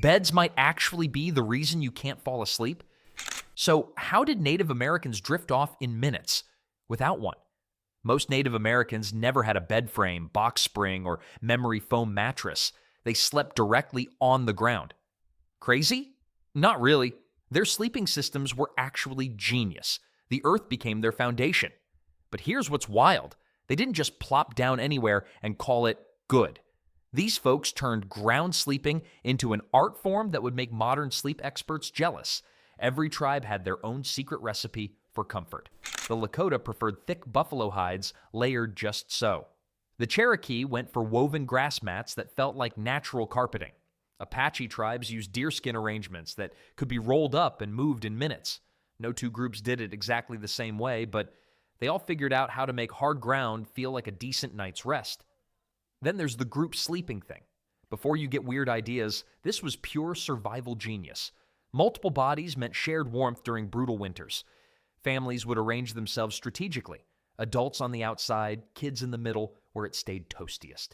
beds might actually be the reason you can't fall asleep? So, how did Native Americans drift off in minutes without one? Most Native Americans never had a bed frame, box spring, or memory foam mattress. They slept directly on the ground. Crazy? Not really. Their sleeping systems were actually genius. The earth became their foundation. But here's what's wild. They didn't just plop down anywhere and call it good. These folks turned ground sleeping into an art form that would make modern sleep experts jealous. Every tribe had their own secret recipe for comfort. The Lakota preferred thick buffalo hides layered just so. The Cherokee went for woven grass mats that felt like natural carpeting. Apache tribes used deerskin arrangements that could be rolled up and moved in minutes. No two groups did it exactly the same way, but they all figured out how to make hard ground feel like a decent night's rest. Then there's the group sleeping thing. Before you get weird ideas, this was pure survival genius. Multiple bodies meant shared warmth during brutal winters. Families would arrange themselves strategically. Adults on the outside, kids in the middle, where it stayed toastiest.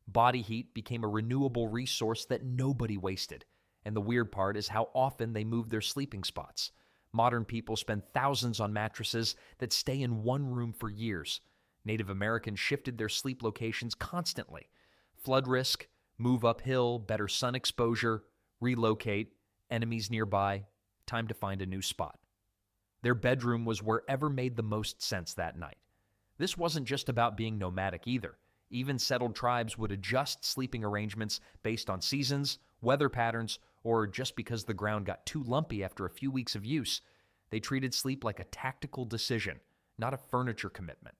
Body heat became a renewable resource that nobody wasted. And the weird part is how often they moved their sleeping spots. Modern people spend thousands on mattresses that stay in one room for years. Native Americans shifted their sleep locations constantly. Flood risk, move uphill, better sun exposure, relocate, enemies nearby, time to find a new spot. Their bedroom was wherever made the most sense that night. This wasn't just about being nomadic either. Even settled tribes would adjust sleeping arrangements based on seasons, weather patterns, or just because the ground got too lumpy after a few weeks of use. They treated sleep like a tactical decision, not a furniture commitment.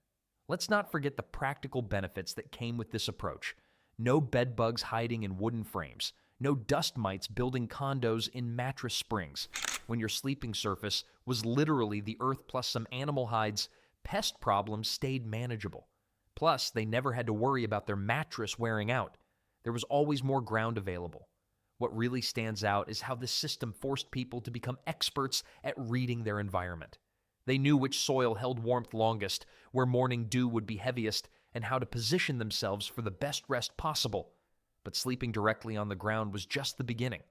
Let's not forget the practical benefits that came with this approach. No bed bugs hiding in wooden frames. No dust mites building condos in mattress springs. When your sleeping surface was literally the earth plus some animal hides, pest problems stayed manageable. Plus, they never had to worry about their mattress wearing out. There was always more ground available. What really stands out is how this system forced people to become experts at reading their environment. They knew which soil held warmth longest, where morning dew would be heaviest, and how to position themselves for the best rest possible. But sleeping directly on the ground was just the beginning.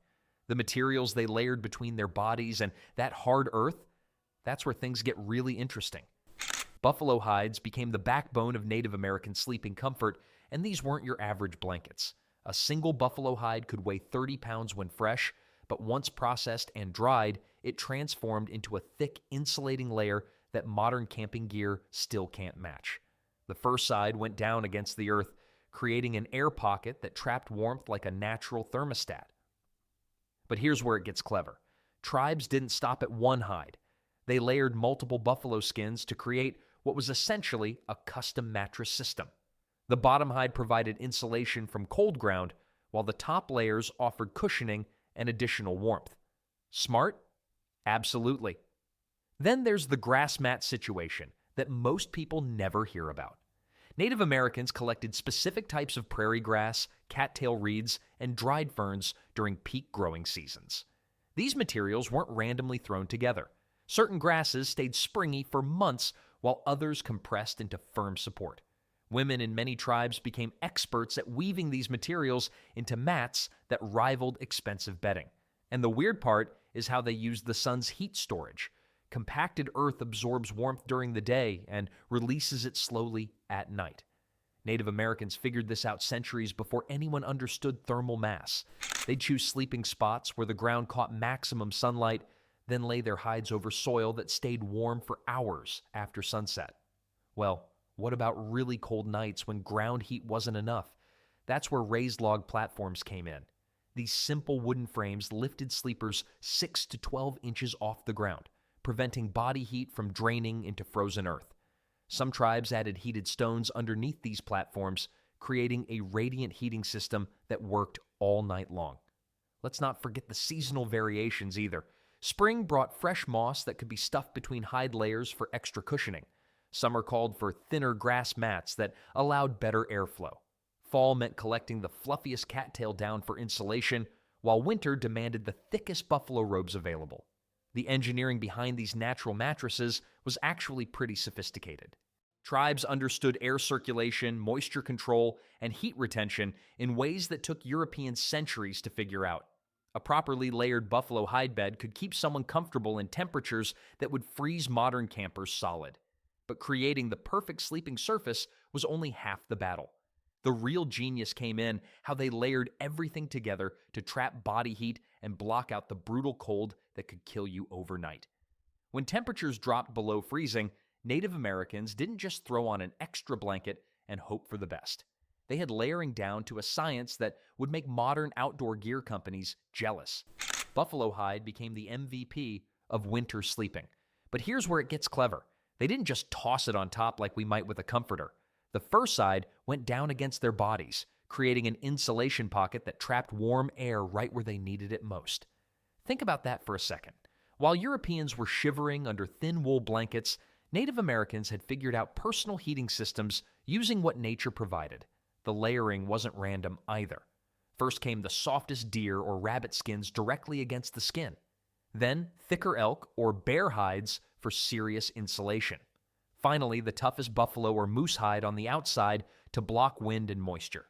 The materials they layered between their bodies and that hard earth, that's where things get really interesting. Buffalo hides became the backbone of Native American sleeping comfort, and these weren't your average blankets. A single buffalo hide could weigh 30 pounds when fresh, but once processed and dried, it transformed into a thick, insulating layer that modern camping gear still can't match. The fur side went down against the earth, creating an air pocket that trapped warmth like a natural thermostat. But here's where it gets clever. Tribes didn't stop at one hide. They layered multiple buffalo skins to create what was essentially a custom mattress system. The bottom hide provided insulation from cold ground, while the top layers offered cushioning and additional warmth. Smart? Absolutely. Then there's the grass mat situation that most people never hear about. Native Americans collected specific types of prairie grass, cattail reeds, and dried ferns during peak growing seasons. These materials weren't randomly thrown together. Certain grasses stayed springy for months, while others compressed into firm support. Women in many tribes became experts at weaving these materials into mats that rivaled expensive bedding. And the weird part is how they used the sun's heat storage. Compacted earth absorbs warmth during the day and releases it slowly at night. Native Americans figured this out centuries before anyone understood thermal mass. They'd choose sleeping spots where the ground caught maximum sunlight, then lay their hides over soil that stayed warm for hours after sunset. Well, what about really cold nights when ground heat wasn't enough? That's where raised log platforms came in. These simple wooden frames lifted sleepers 6 to 12 inches off the ground, preventing body heat from draining into frozen earth. Some tribes added heated stones underneath these platforms, creating a radiant heating system that worked all night long. Let's not forget the seasonal variations either. Spring brought fresh moss that could be stuffed between hide layers for extra cushioning. Summer called for thinner grass mats that allowed better airflow. Fall meant collecting the fluffiest cattail down for insulation, while winter demanded the thickest buffalo robes available. The engineering behind these natural mattresses was actually pretty sophisticated. Tribes understood air circulation, moisture control, and heat retention in ways that took Europeans centuries to figure out. A properly layered buffalo hide bed could keep someone comfortable in temperatures that would freeze modern campers solid. But creating the perfect sleeping surface was only half the battle. The real genius came in how they layered everything together to trap body heat and block out the brutal cold that could kill you overnight. When temperatures dropped below freezing, Native Americans didn't just throw on an extra blanket and hope for the best. They had layering down to a science that would make modern outdoor gear companies jealous. Buffalo hide became the MVP of winter sleeping. But here's where it gets clever. They didn't just toss it on top like we might with a comforter. The fur side went down against their bodies, creating an insulation pocket that trapped warm air right where they needed it most. Think about that for a second. While Europeans were shivering under thin wool blankets, Native Americans had figured out personal heating systems using what nature provided. The layering wasn't random either. First came the softest deer or rabbit skins directly against the skin. Then thicker elk or bear hides for serious insulation. Finally, the toughest buffalo or moose hide on the outside to block wind and moisture.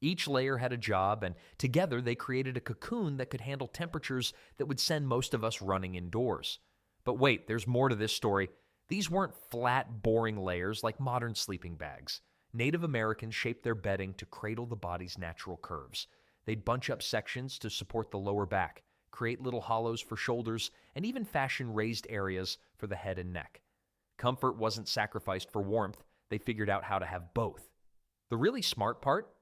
Each layer had a job, and together they created a cocoon that could handle temperatures that would send most of us running indoors. But wait, there's more to this story. These weren't flat, boring layers like modern sleeping bags. Native Americans shaped their bedding to cradle the body's natural curves. They'd bunch up sections to support the lower back, create little hollows for shoulders, and even fashion raised areas for the head and neck. Comfort wasn't sacrificed for warmth. They figured out how to have both. The really smart part?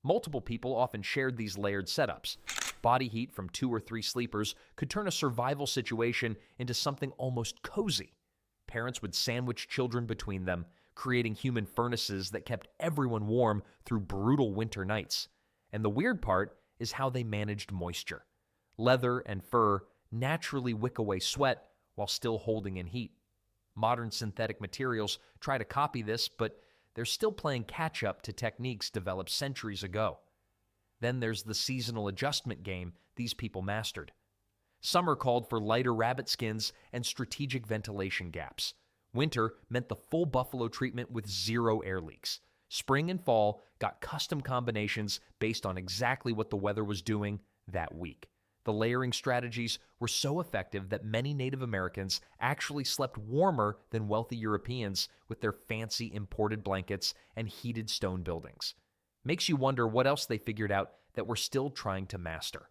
Multiple people often shared these layered setups. Body heat from 2 or 3 sleepers could turn a survival situation into something almost cozy. Parents would sandwich children between them, creating human furnaces that kept everyone warm through brutal winter nights. And the weird part is how they managed moisture. Leather and fur naturally wick away sweat while still holding in heat. Modern synthetic materials try to copy this, but they're still playing catch-up to techniques developed centuries ago. Then there's the seasonal adjustment game these people mastered. Summer called for lighter rabbit skins and strategic ventilation gaps. Winter meant the full buffalo treatment with 0 air leaks. Spring and fall got custom combinations based on exactly what the weather was doing that week. The layering strategies were so effective that many Native Americans actually slept warmer than wealthy Europeans with their fancy imported blankets and heated stone buildings. Makes you wonder what else they figured out that we're still trying to master.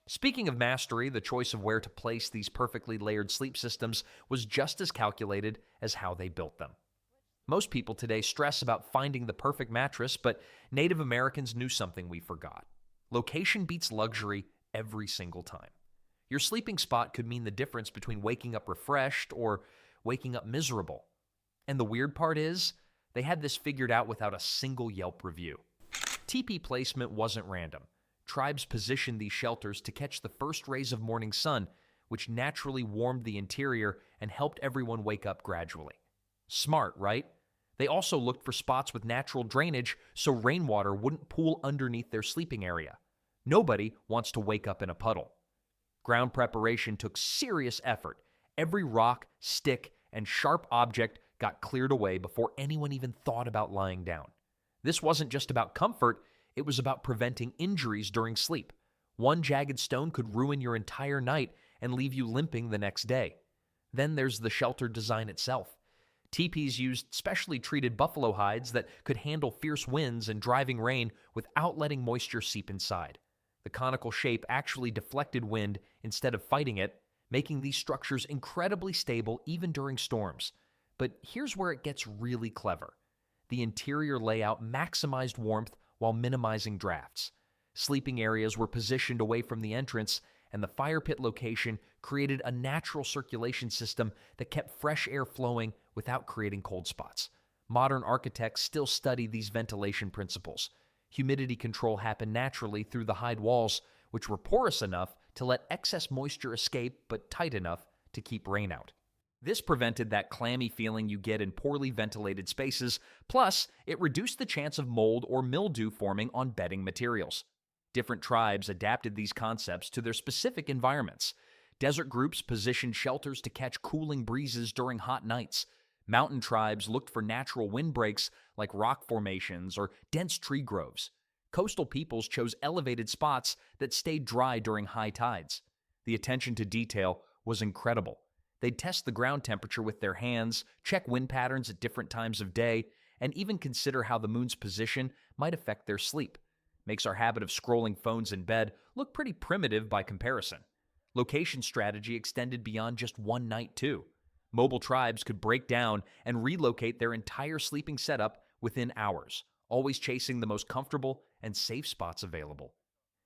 Speaking of mastery, the choice of where to place these perfectly layered sleep systems was just as calculated as how they built them. Most people today stress about finding the perfect mattress, but Native Americans knew something we forgot. Location beats luxury every single time. Your sleeping spot could mean the difference between waking up refreshed or waking up miserable. And the weird part is, they had this figured out without a single Yelp review. Teepee placement wasn't random. Tribes positioned these shelters to catch the first rays of morning sun, which naturally warmed the interior and helped everyone wake up gradually. Smart, right? They also looked for spots with natural drainage so rainwater wouldn't pool underneath their sleeping area. Nobody wants to wake up in a puddle. Ground preparation took serious effort. Every rock, stick, and sharp object got cleared away before anyone even thought about lying down. This wasn't just about comfort, it was about preventing injuries during sleep. One jagged stone could ruin your entire night and leave you limping the next day. Then there's the shelter design itself. Teepees used specially treated buffalo hides that could handle fierce winds and driving rain without letting moisture seep inside. The conical shape actually deflected wind instead of fighting it, making these structures incredibly stable even during storms. But here's where it gets really clever. The interior layout maximized warmth while minimizing drafts. Sleeping areas were positioned away from the entrance, and the fire pit location created a natural circulation system that kept fresh air flowing without creating cold spots. Modern architects still study these ventilation principles. Humidity control happened naturally through the hide walls, which were porous enough to let excess moisture escape but tight enough to keep rain out. This prevented that clammy feeling you get in poorly ventilated spaces, plus it reduced the chance of mold or mildew forming on bedding materials. Different tribes adapted these concepts to their specific environments. Desert groups positioned shelters to catch cooling breezes during hot nights. Mountain tribes looked for natural windbreaks like rock formations or dense tree groves. Coastal peoples chose elevated spots that stayed dry during high tides. The attention to detail was incredible. They'd test the ground temperature with their hands, check wind patterns at different times of day, and even consider how the moon's position might affect their sleep. Makes our habit of scrolling phones in bed look pretty primitive by comparison. Location strategy extended beyond just one night, too. Mobile tribes could break down and relocate their entire sleeping setup within hours, always chasing the most comfortable and safe spots available.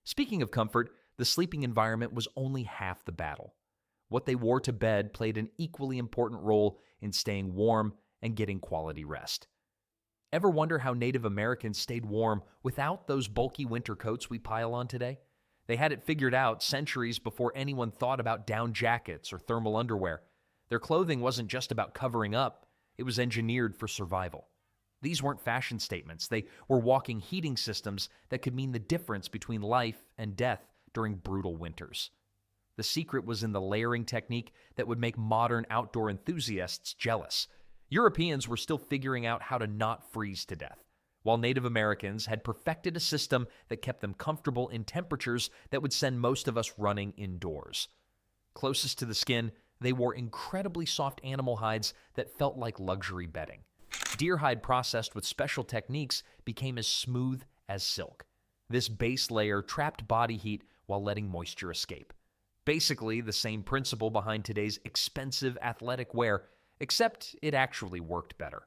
Speaking of comfort, the sleeping environment was only half the battle. What they wore to bed played an equally important role in staying warm and getting quality rest. Ever wonder how Native Americans stayed warm without those bulky winter coats we pile on today? They had it figured out centuries before anyone thought about down jackets or thermal underwear. Their clothing wasn't just about covering up, it was engineered for survival. These weren't fashion statements, they were walking heating systems that could mean the difference between life and death during brutal winters. The secret was in the layering technique that would make modern outdoor enthusiasts jealous. Europeans were still figuring out how to not freeze to death, while Native Americans had perfected a system that kept them comfortable in temperatures that would send most of us running indoors. Closest to the skin, they wore incredibly soft animal hides that felt like luxury bedding. Deer hide processed with special techniques became as smooth as silk. This base layer trapped body heat while letting moisture escape. Basically, the same principle behind today's expensive athletic wear, except it actually worked better.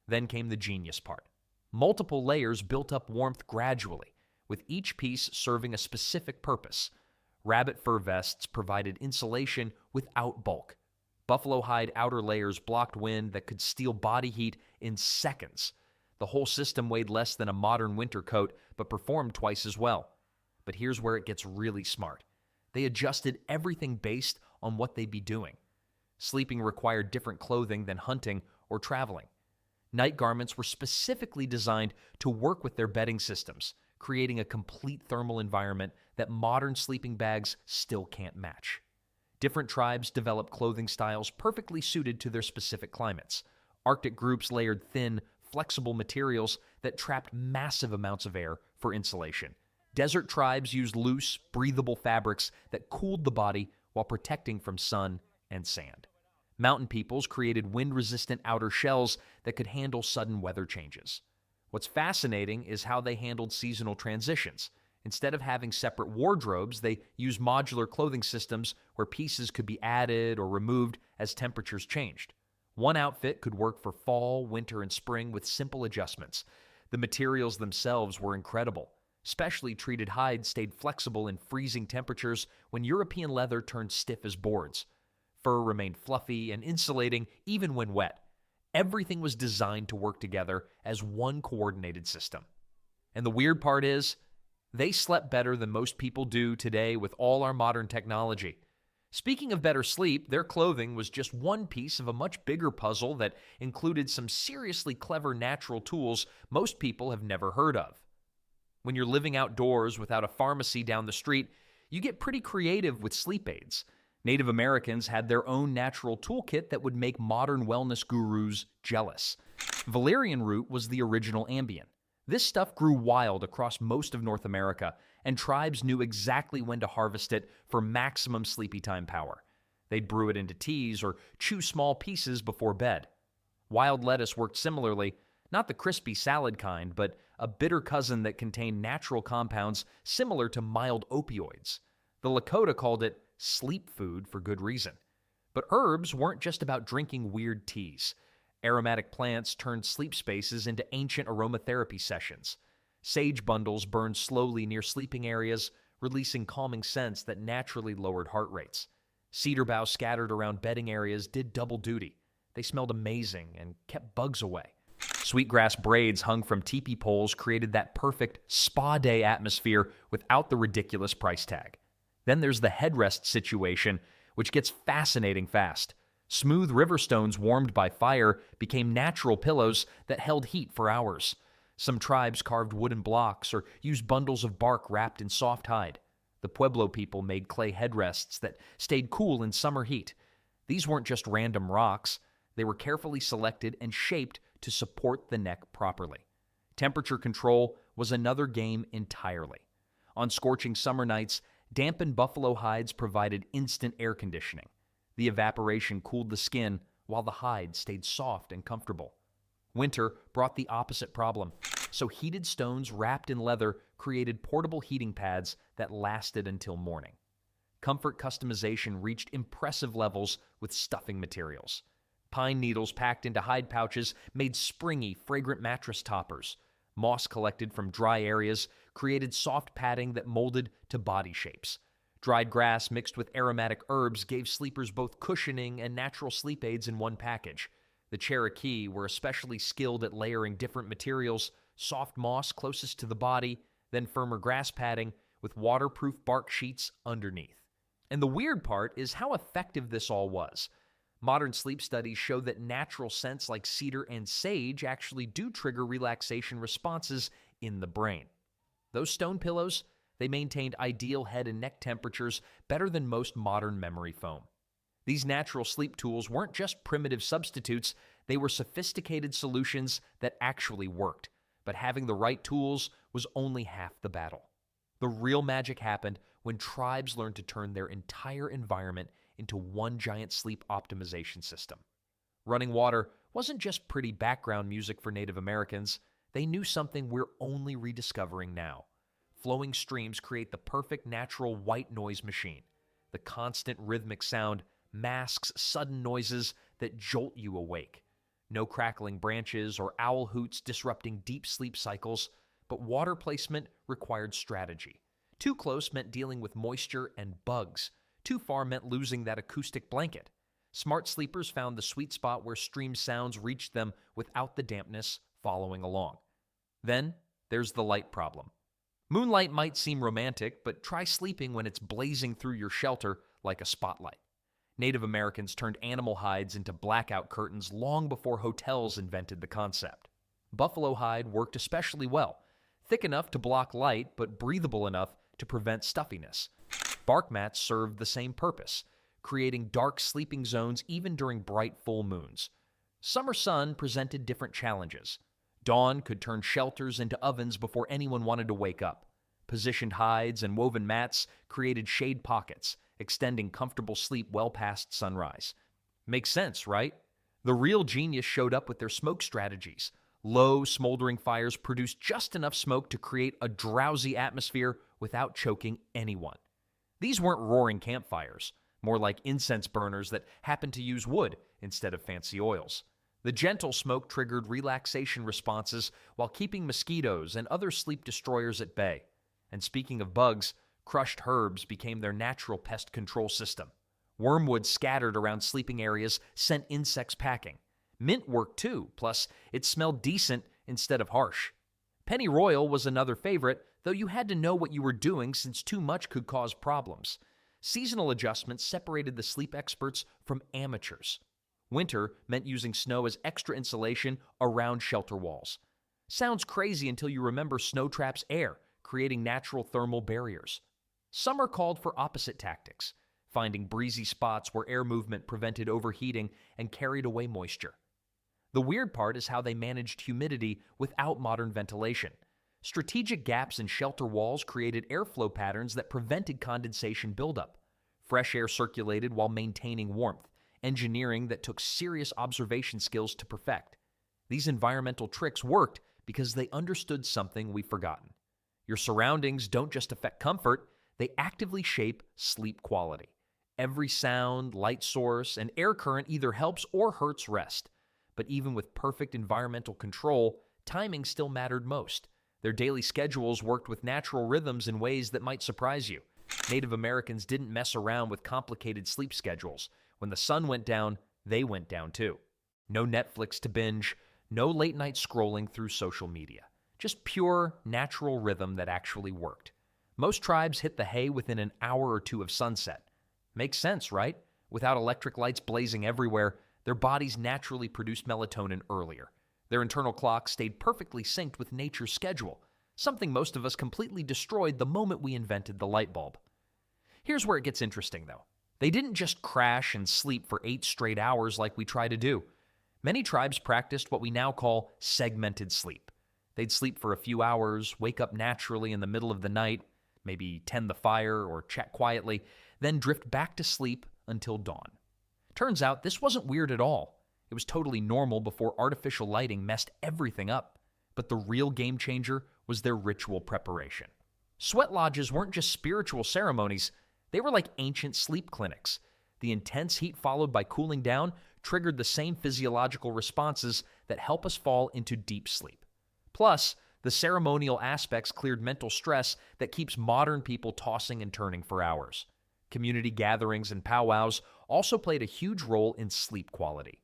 Then came the genius part. Multiple layers built up warmth gradually, with each piece serving a specific purpose. Rabbit fur vests provided insulation without bulk. Buffalo hide outer layers blocked wind that could steal body heat in seconds. The whole system weighed less than a modern winter coat, but performed twice as well. But here's where it gets really smart. They adjusted everything based on what they'd be doing. Sleeping required different clothing than hunting or traveling. Night garments were specifically designed to work with their bedding systems, creating a complete thermal environment that modern sleeping bags still can't match. Different tribes developed clothing styles perfectly suited to their specific climates. Arctic groups layered thin, flexible materials that trapped massive amounts of air for insulation. Desert tribes used loose, breathable fabrics that cooled the body while protecting from sun and sand. Mountain peoples created wind-resistant outer shells that could handle sudden weather changes. What's fascinating is how they handled seasonal transitions. Instead of having separate wardrobes, they used modular clothing systems where pieces could be added or removed as temperatures changed. One outfit could work for fall, winter, and spring with simple adjustments. The materials themselves were incredible. Specially treated hides stayed flexible in freezing temperatures when European leather turned stiff as boards. Fur remained fluffy and insulating even when wet. Everything was designed to work together as one coordinated system. And the weird part is, they slept better than most people do today with all our modern technology. Speaking of better sleep, their clothing was just one piece of a much bigger puzzle that included some seriously clever natural tools most people have never heard of. When you're living outdoors without a pharmacy down the street, you get pretty creative with sleep aids. Native Americans had their own natural toolkit that would make modern wellness gurus jealous. Valerian root was the original Ambien. This stuff grew wild across most of North America, and tribes knew exactly when to harvest it for maximum sleepy time power. They'd brew it into teas or chew small pieces before bed. Wild lettuce worked similarly, not the crispy salad kind, but a bitter cousin that contained natural compounds similar to mild opioids. The Lakota called it sleep food for good reason. But herbs weren't just about drinking weird teas. Aromatic plants turned sleep spaces into ancient aromatherapy sessions. Sage bundles burned slowly near sleeping areas, releasing calming scents that naturally lowered heart rates. Cedar boughs scattered around bedding areas did double duty. They smelled amazing and kept bugs away. Sweetgrass braids hung from teepee poles created that perfect spa day atmosphere without the ridiculous price tag. Then there's the headrest situation, which gets fascinating fast. Smooth river stones warmed by fire became natural pillows that held heat for hours. Some tribes carved wooden blocks or used bundles of bark wrapped in soft hide. The Pueblo people made clay headrests that stayed cool in summer heat. These weren't just random rocks. They were carefully selected and shaped to support the neck properly. Temperature control was another game entirely. On scorching summer nights, dampened buffalo hides provided instant air conditioning. The evaporation cooled the skin while the hide stayed soft and comfortable. Winter brought the opposite problem, so heated stones wrapped in leather created portable heating pads that lasted until morning. Comfort customization reached impressive levels with stuffing materials. Pine needles packed into hide pouches made springy, fragrant mattress toppers. Moss collected from dry areas created soft padding that molded to body shapes. Dried grass mixed with aromatic herbs gave sleepers both cushioning and natural sleep aids in one package. The Cherokee were especially skilled at layering different materials, soft moss closest to the body, then firmer grass padding with waterproof bark sheets underneath. And the weird part is how effective this all was. Modern sleep studies show that natural scents like cedar and sage actually do trigger relaxation responses in the brain. Those stone pillows, they maintained ideal head and neck temperatures better than most modern memory foam. These natural sleep tools weren't just primitive substitutes, they were sophisticated solutions that actually worked. But having the right tools was only half the battle. The real magic happened when tribes learned to turn their entire environment into one giant sleep optimization system. Running water wasn't just pretty background music for Native Americans. They knew something we're only rediscovering now. Flowing streams create the perfect natural white noise machine. The constant rhythmic sound masks sudden noises that jolt you awake. No crackling branches or owl hoots disrupting deep sleep cycles, but water placement required strategy. Too close meant dealing with moisture and bugs. Too far meant losing that acoustic blanket. Smart sleepers found the sweet spot where stream sounds reached them without the dampness following along. Then there's the light problem. Moonlight might seem romantic, but try sleeping when it's blazing through your shelter like a spotlight. Native Americans turned animal hides into blackout curtains long before hotels invented the concept. Buffalo hide worked especially well, thick enough to block light but breathable enough to prevent stuffiness. Bark mats served the same purpose, creating dark sleeping zones even during bright full moons. Summer sun presented different challenges. Dawn could turn shelters into ovens before anyone wanted to wake up. Positioned hides and woven mats created shade pockets, extending comfortable sleep well past sunrise. Makes sense, right? The real genius showed up with their smoke strategies. Low, smoldering fires produced just enough smoke to create a drowsy atmosphere without choking anyone. These weren't roaring campfires, more like incense burners that happened to use wood instead of fancy oils. The gentle smoke triggered relaxation responses while keeping mosquitoes and other sleep destroyers at bay. And speaking of bugs, crushed herbs became their natural pest control system. Wormwood scattered around sleeping areas sent insects packing. Mint worked too, plus it smelled decent instead of harsh. Pennyroyal was another favorite, though you had to know what you were doing since too much could cause problems. Seasonal adjustments separated the sleep experts from amateurs. Winter meant using snow as extra insulation around shelter walls. Sounds crazy until you remember snow traps air, creating natural thermal barriers. Summer called for opposite tactics, finding breezy spots where air movement prevented overheating and carried away moisture. The weird part is how they managed humidity without modern ventilation. Strategic gaps in shelter walls created airflow patterns that prevented condensation buildup. Fresh air circulated while maintaining warmth, engineering that took serious observation skills to perfect. These environmental tricks worked because they understood something we've forgotten. Your surroundings don't just affect comfort, they actively shape sleep quality. Every sound, light source, and air current either helps or hurts rest. But even with perfect environmental control, timing still mattered most. Their daily schedules worked with natural rhythms in ways that might surprise you. Native Americans didn't mess around with complicated sleep schedules. When the sun went down, they went down too. No Netflix to binge, no late night scrolling through social media. Just pure, natural rhythm that actually worked. Most tribes hit the hay within an hour or two of sunset. Makes sense, right? Without electric lights blazing everywhere, their bodies naturally produced melatonin earlier. Their internal clock stayed perfectly synced with nature's schedule, something most of us completely destroyed the moment we invented the light bulb. Here's where it gets interesting, though. They didn't just crash and sleep for 8 straight hours like we try to do. Many tribes practiced what we now call segmented sleep. They'd sleep for a few hours, wake up naturally in the middle of the night, maybe tend the fire or chat quietly, then drift back to sleep until dawn. Turns out this wasn't weird at all. It was totally normal before artificial lighting messed everything up. But the real game changer was their ritual preparation. Sweat lodges weren't just spiritual ceremonies, they were like ancient sleep clinics. The intense heat followed by cooling down triggered the same physiological responses that help us fall into deep sleep. Plus, the ceremonial aspects cleared mental stress that keeps modern people tossing and turning for hours. Community gatherings and powwows also played a huge role in sleep quality.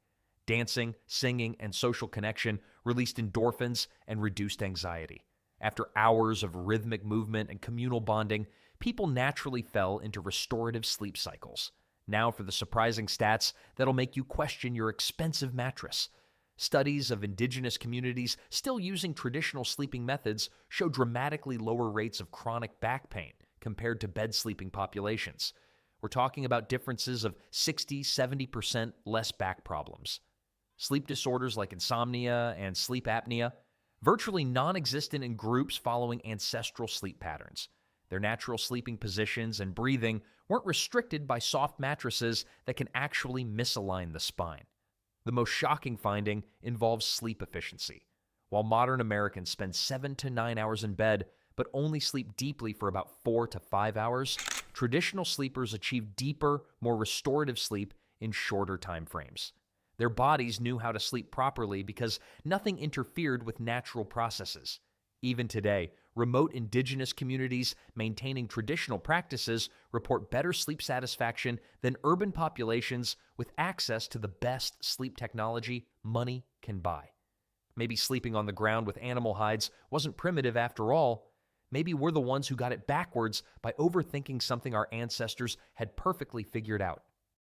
Dancing, singing, and social connection released endorphins and reduced anxiety. After hours of rhythmic movement and communal bonding, people naturally fell into restorative sleep cycles. Now for the surprising stats that'll make you question your expensive mattress. Studies of indigenous communities still using traditional sleeping methods show dramatically lower rates of chronic back pain compared to bed sleeping populations. We're talking about differences of 60-70% less back problems. Sleep disorders like insomnia and sleep apnea, virtually non-existent in groups following ancestral sleep patterns. Their natural sleeping positions and breathing weren't restricted by soft mattresses that can actually misalign the spine. The most shocking finding involves sleep efficiency. While modern Americans spend 7 to 9 hours in bed, but only sleep deeply for about 4 to 5 hours, traditional sleepers achieve deeper, more restorative sleep in shorter time frames. Their bodies knew how to sleep properly because nothing interfered with natural processes. Even today, remote indigenous communities maintaining traditional practices report better sleep satisfaction than urban populations with access to the best sleep technology money can buy. Maybe sleeping on the ground with animal hides wasn't primitive after all. Maybe we're the ones who got it backwards by overthinking something our ancestors had perfectly figured out.